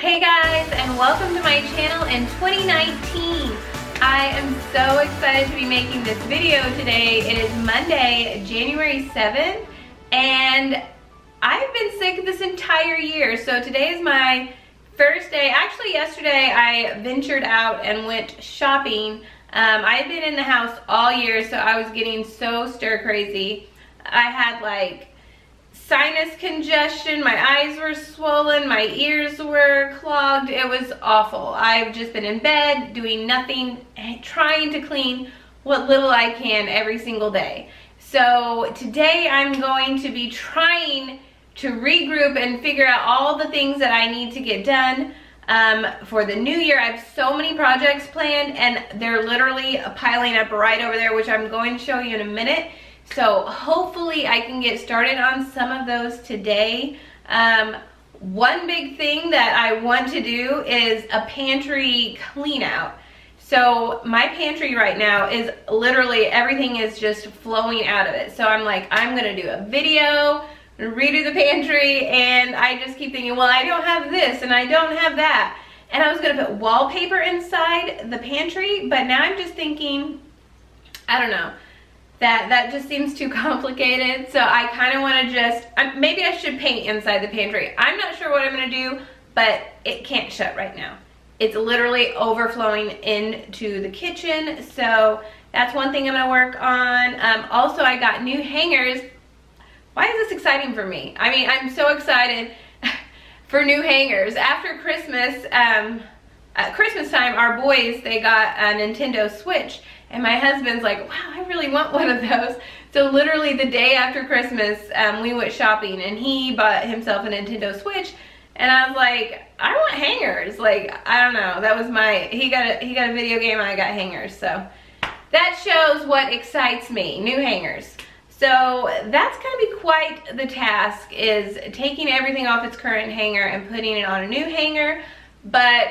Hey guys, and welcome to my channel in 2019. I am so excited to be making this video today. It is Monday, January 7th, and I've been sick this entire year. So today is my first day. Actually, yesterday I ventured out and went shopping. I had been in the house all year, so I was getting so stir crazy. I had like sinus congestion, my eyes were swollen, my ears were clogged. It was awful. I've just been in bed doing nothing, trying to clean what little I can every single day. So today I'm going to be trying to regroup and figure out all the things that I need to get done for the new year. I have so many projects planned and they're literally piling up right over there, which I'm going to show you in a minute. So hopefully I can get started on some of those today. One big thing that I want to do is a pantry clean out. So my pantry right now is literally everything is just flowing out of it. So I'm like, I'm gonna do a video, redo the pantry, and I just keep thinking, well, I don't have this and I don't have that. And I was gonna put wallpaper inside the pantry, but now I'm just thinking, I don't know. That just seems too complicated, so I kind of want to just, maybe I should paint inside the pantry. I'm not sure what I'm going to do, but it can't shut right now. It's literally overflowing into the kitchen, so that's one thing I'm going to work on. Also, I got new hangers. Why is this exciting for me? I mean, I'm so excited for new hangers. After Christmas, at Christmas time, our boys, they got a Nintendo Switch. And my husband's like, wow, I really want one of those. So literally the day after Christmas, we went shopping and he bought himself a Nintendo Switch. And I was like, I want hangers. Like, I don't know. That was my, he got a video game and I got hangers. So that shows what excites me, new hangers. So that's gonna be quite the task, is taking everything off its current hanger and putting it on a new hanger. But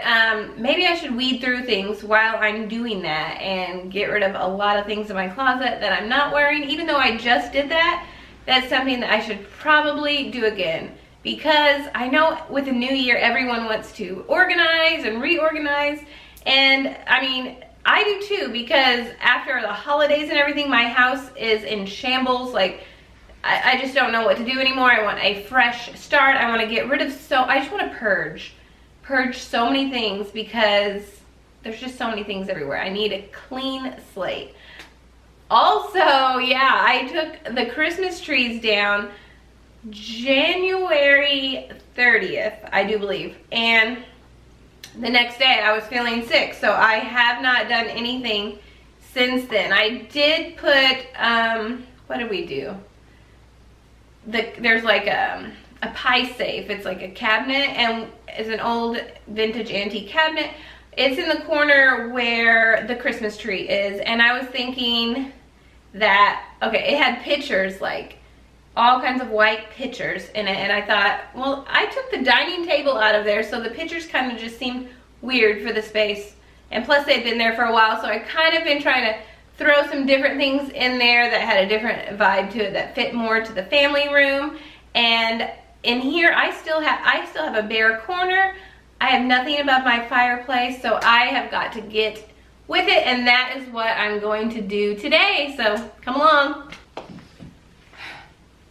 maybe I should weed through things while I'm doing that and get rid of a lot of things in my closet that I'm not wearing. Even though I just did that, that's something that I should probably do again. Because I know with the new year, everyone wants to organize and reorganize. And I mean, I do too, because after the holidays and everything, my house is in shambles. Like, I just don't know what to do anymore. I want a fresh start. I want to get rid of I just want to purge so many things, because there's just so many things everywhere. I need a clean slate. Also, yeah, I took the Christmas trees down January 30th, I do believe, and the next day I was feeling sick, so I have not done anything since then. I did put, what did we do? There's like a pie safe. It's like a cabinet, and it's an old vintage antique cabinet. It's in the corner where the Christmas tree is, and I was thinking that, okay, it had pictures, like all kinds of white pictures in it, and I thought, well, I took the dining table out of there, so the pictures kind of just seemed weird for the space, and plus they'd been there for a while, so I kind of been trying to throw some different things in there that had a different vibe to it, that fit more to the family room. And in here, I still have a bare corner. I have nothing above my fireplace, so I have got to get with it, and that is what I'm going to do today. So come along.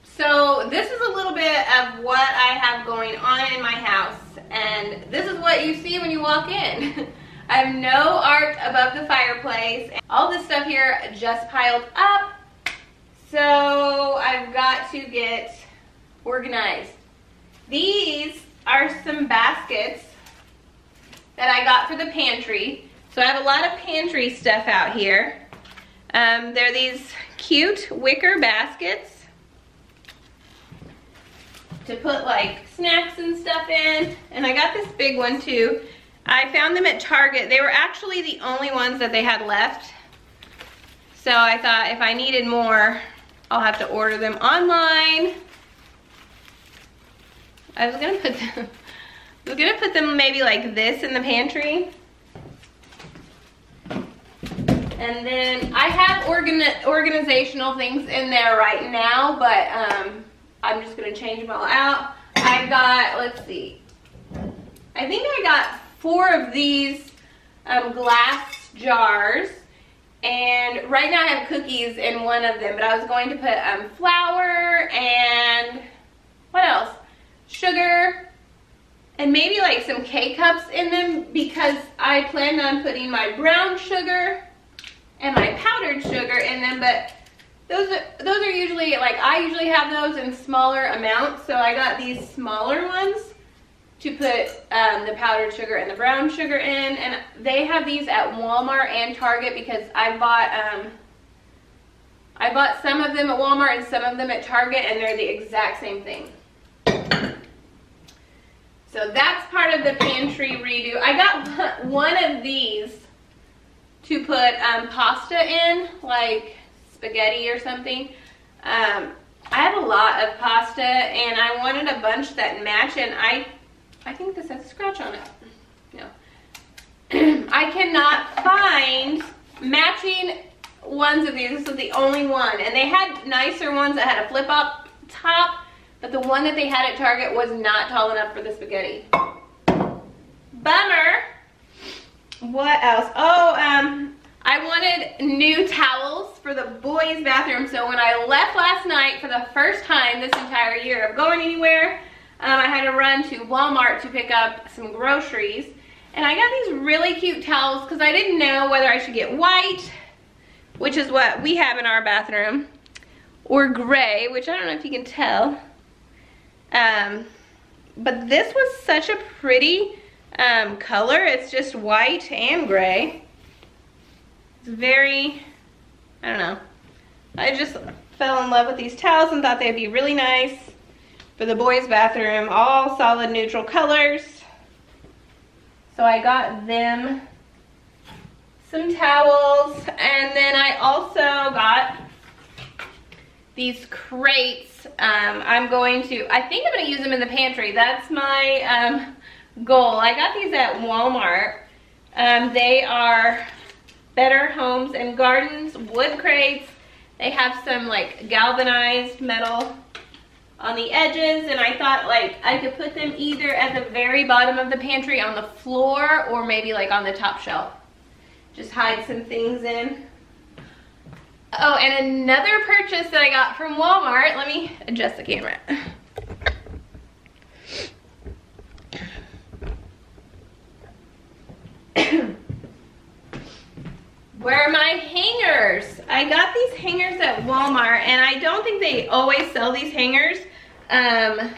So this is a little bit of what I have going on in my house, and this is what you see when you walk in. I have no art above the fireplace. All this stuff here just piled up, so I've got to get organized. These are some baskets that I got for the pantry. So I have a lot of pantry stuff out here. They're these cute wicker baskets to put like snacks and stuff in. And I got this big one too. I found them at Target. They were actually the only ones that they had left. So I thought if I needed more, I'll have to order them online. I was gonna put them maybe like this in the pantry. And then I have organizational things in there right now, but I'm just gonna change them all out. I've got, let's see, I think I got 4 of these glass jars. And right now I have cookies in one of them, but I was going to put flour and what else? Sugar and maybe like some K-cups in them, because I planned on putting my brown sugar and my powdered sugar in them, but those are usually, like, I usually have those in smaller amounts, so I got these smaller ones to put the powdered sugar and the brown sugar in, and they have these at Walmart and Target, because I bought some of them at Walmart and some of them at Target, and they're the exact same thing. So that's part of the pantry redo. I got one of these to put pasta in, like spaghetti or something. I have a lot of pasta, and I wanted a bunch that match, and I think this has a scratch on it. No. I cannot find matching ones of these. This is the only one. And they had nicer ones that had a flip-up top, but the one that they had at Target was not tall enough for the spaghetti. Bummer. What else? Oh, I wanted new towels for the boys' bathroom. So when I left last night for the first time this entire year of going anywhere, I had to run to Walmart to pick up some groceries. And I got these really cute towels because I didn't know whether I should get white, which is what we have in our bathroom, or gray, which I don't know if you can tell. But this was such a pretty color. It's just white and gray. It's very, I don't know. I just fell in love with these towels and thought they'd be really nice for the boys' bathroom. All solid neutral colors. So I got them some towels, and then I also got these crates. I think I'm gonna use them in the pantry. That's my goal. I got these at Walmart. They are Better Homes and Gardens wood crates. They have some like galvanized metal on the edges, and I thought like I could put them either at the very bottom of the pantry on the floor, or maybe like on the top shelf. Just hide some things in. Oh, and another purchase that I got from Walmart. Let me adjust the camera. Where are my hangers? I got these hangers at Walmart, and I don't think they always sell these hangers. I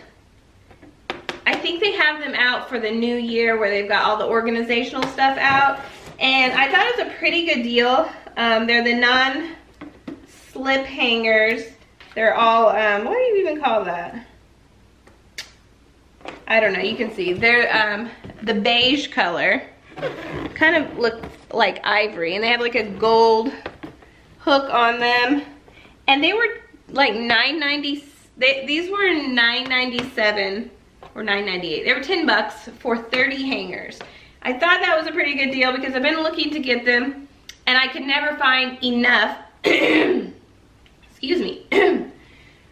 think they have them out for the new year, where they've got all the organizational stuff out. And I thought it was a pretty good deal. They're the non-slip hangers. They're all, what do you even call that? I don't know, you can see. They're the beige color. Kind of look like ivory, and they have like a gold hook on them. And they were like $9.90. These were $9.97 or $9.98. They were $10 for 30 hangers. I thought that was a pretty good deal because I've been looking to get them, and I could never find enough. Excuse me.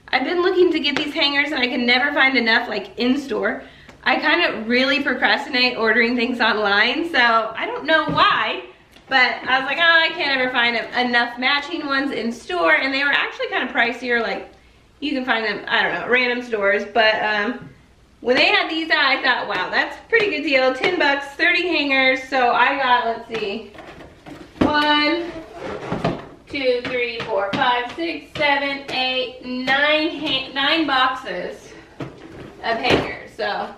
I've been looking to get these hangers, and I can never find enough like in store. I kind of really procrastinate ordering things online, so I don't know why, but I was like, oh, I can't ever find enough matching ones in store, and they were actually kind of pricier. Like, you can find them, I don't know, random stores, but when they had these out, I thought, wow, that's a pretty good deal. $10, 30 hangers. So I got, let's see, 1, 2, 3, 4, 5, 6, 7, 8, 9 boxes of hangers. So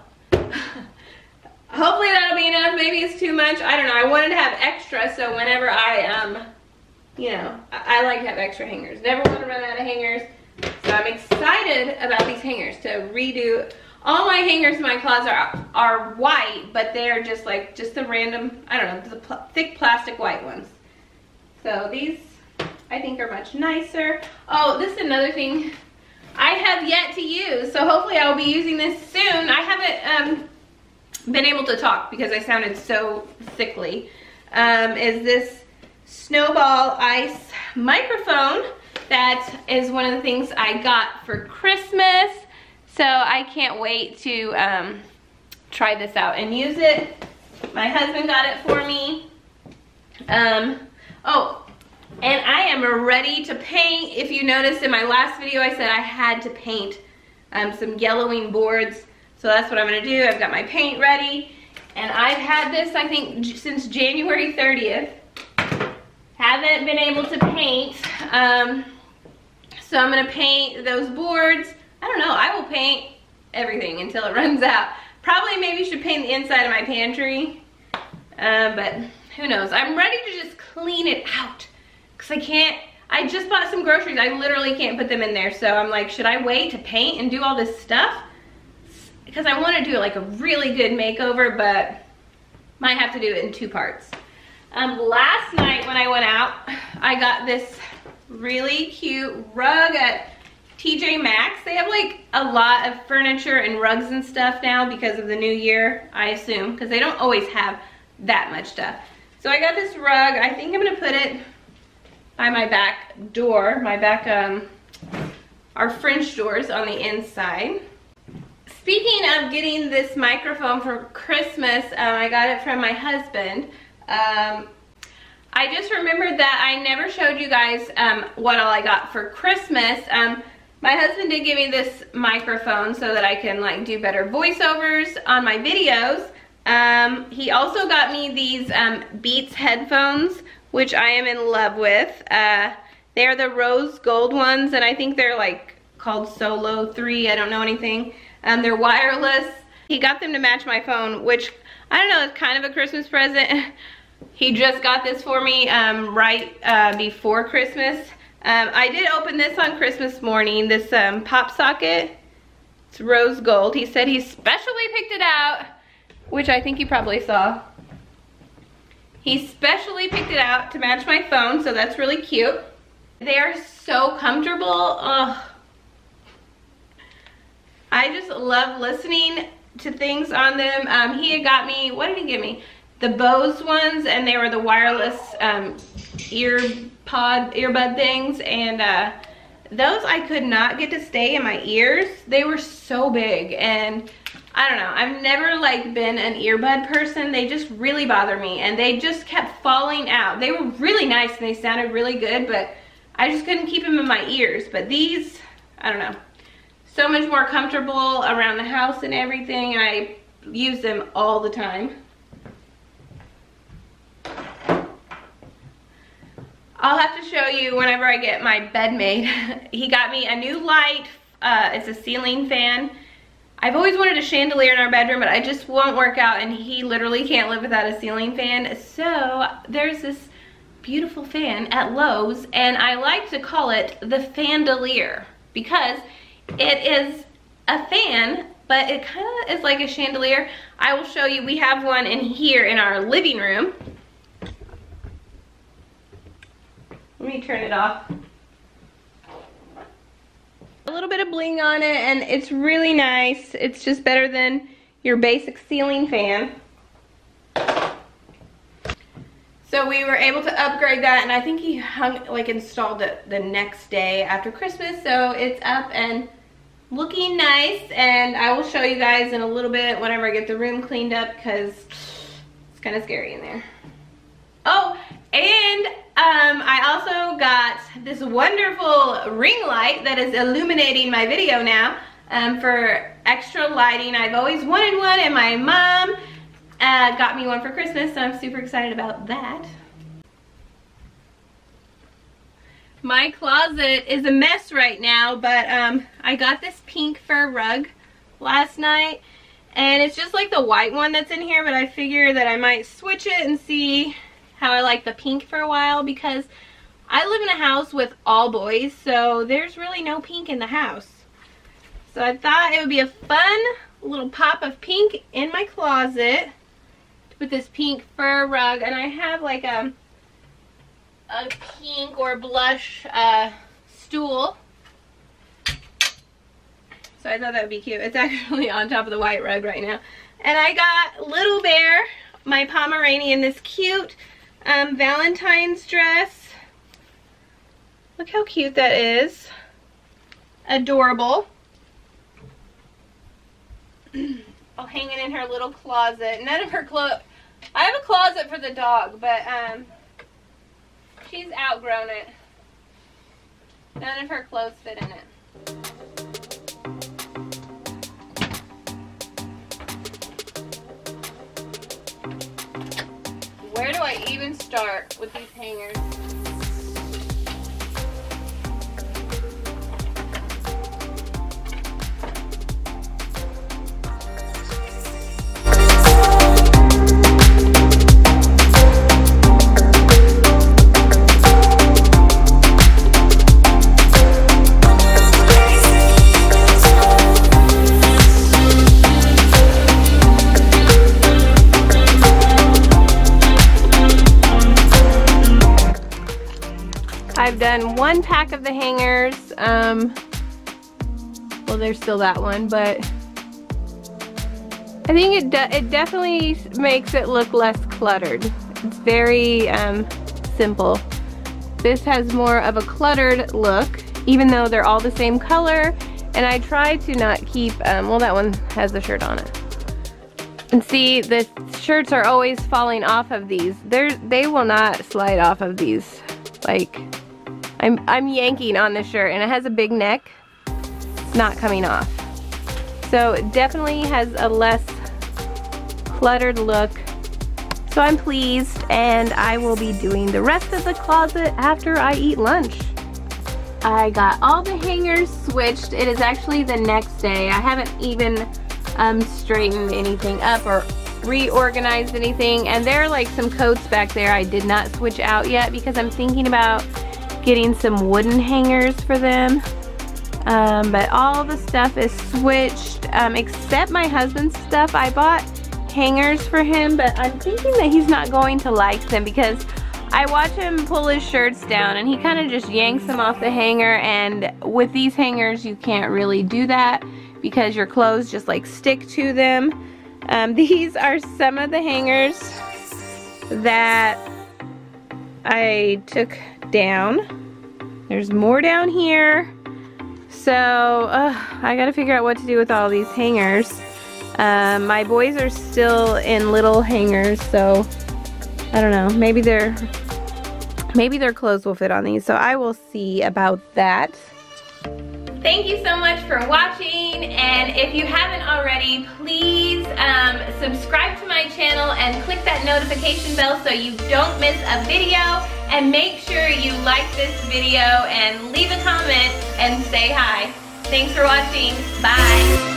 hopefully that'll be enough. Maybe it's too much. I don't know. I wanted to have extra, so whenever I, you know, I like to have extra hangers. Never want to run out of hangers. So I'm excited about these hangers to redo. All my hangers in my closet are white, but they're just like, just the random, I don't know, the thick plastic white ones. So these, I think, are much nicer. Oh, this is another thing I have yet to use, so hopefully I will be using this soon. I haven't been able to talk because I sounded so sickly. Is this Snowball Ice microphone. That is one of the things I got for Christmas. So I can't wait to try this out and use it. My husband got it for me. Oh, and I am ready to paint. If you noticed in my last video, I said I had to paint some yellowing boards. So that's what I'm gonna do. I've got my paint ready. And I've had this, I think, since January 30th. Haven't been able to paint. So I'm gonna paint those boards. I don't know, I will paint everything until it runs out. Probably maybe should paint the inside of my pantry. But who knows? I'm ready to just clean it out. Cause I just bought some groceries. I literally can't put them in there. So I'm like, should I wait to paint and do all this stuff? Because I want to do like a really good makeover, but might have to do it in 2 parts. Last night when I went out, I got this really cute rug at TJ Maxx. They have like a lot of furniture and rugs and stuff now because of the new year, I assume, because they don't always have that much stuff. So I got this rug. I think I'm gonna put it by my back door, our French doors on the inside. Speaking of getting this microphone for Christmas, I got it from my husband. I just remembered that I never showed you guys what all I got for Christmas. My husband did give me this microphone so that I can like do better voiceovers on my videos. He also got me these Beats headphones, which I am in love with. They're the rose gold ones, and I think they're like called Solo 3. I don't know anything. They're wireless. He got them to match my phone, which I don't know, it's kind of a Christmas present. He just got this for me right before Christmas. I did open this on Christmas morning, this pop socket. It's rose gold. He said he specially picked it out, which I think you probably saw. He specially picked it out to match my phone, so that's really cute. They are so comfortable. Ugh. I just love listening to things on them. He had got me, what did he give me? The Bose ones, and they were the wireless earbud things, and those I could not get to stay in my ears. They were so big, and I don't know, I've never like been an earbud person. They just really bother me, and they just kept falling out. They were really nice and they sounded really good, but I just couldn't keep them in my ears. But these, I don't know, so much more comfortable around the house and everything. I use them all the time. I'll have to show you whenever I get my bed made. He got me a new light. It's a ceiling fan. I've always wanted a chandelier in our bedroom, but I just won't work out, and he literally can't live without a ceiling fan. So there's this beautiful fan at Lowe's, and I like to call it the Fandelier because it is a fan, but it kind of is like a chandelier. I will show you. We have one in here in our living room. Let me turn it off. A little bit of bling on it, and it's really nice. It's just better than your basic ceiling fan. So we were able to upgrade that, and I think he installed it the next day after Christmas. So it's up and looking nice, and I will show you guys in a little bit whenever I get the room cleaned up, because it's kind of scary in there. Oh, and I also got this wonderful ring light that is illuminating my video now for extra lighting. I've always wanted one, and my mom got me one for Christmas, so I'm super excited about that. My closet is a mess right now, but I got this pink fur rug last night, and it's just like the white one that's in here, but I figure that I might switch it and see how I like the pink for a while, because I live in a house with all boys, so there's really no pink in the house. So I thought it would be a fun little pop of pink in my closet with this pink fur rug, and I have like a pink or blush stool. So I thought that would be cute. It's actually on top of the white rug right now. And I got Little Bear, my Pomeranian, this cute Valentine's dress. Look how cute that is. Adorable. I'll hang it in her little closet. None of her clothes, I have a closet for the dog, but she's outgrown it. None of her clothes fit in it. Where do I even start with these hangers? I've done one pack of the hangers. Well, there's still that one, but I think it definitely makes it look less cluttered. It's very simple. This has more of a cluttered look, even though they're all the same color. And I try to not keep, well, that one has the shirt on it. And see, the shirts are always falling off of these. They will not slide off of these. Like, I'm yanking on this shirt, and it has a big neck. It's not coming off. So it definitely has a less cluttered look. So I'm pleased, and I will be doing the rest of the closet after I eat lunch. I got all the hangers switched. It is actually the next day. I haven't even straightened anything up or reorganized anything. And there are like some coats back there I did not switch out yet because I'm thinking about getting some wooden hangers for them. But all the stuff is switched except my husband's stuff. I bought hangers for him, but I'm thinking that he's not going to like them because I watch him pull his shirts down and he kind of just yanks them off the hanger, and with these hangers you can't really do that because your clothes just like stick to them. These are some of the hangers that I took down. There's more down here. So I gotta figure out what to do with all these hangers. My boys are still in little hangers, so I don't know. Maybe their clothes will fit on these. So I will see about that. Thank you so much for watching, and if you haven't already, please subscribe to my channel and click that notification bell so you don't miss a video, and make sure you like this video and leave a comment and say hi. Thanks for watching. Bye.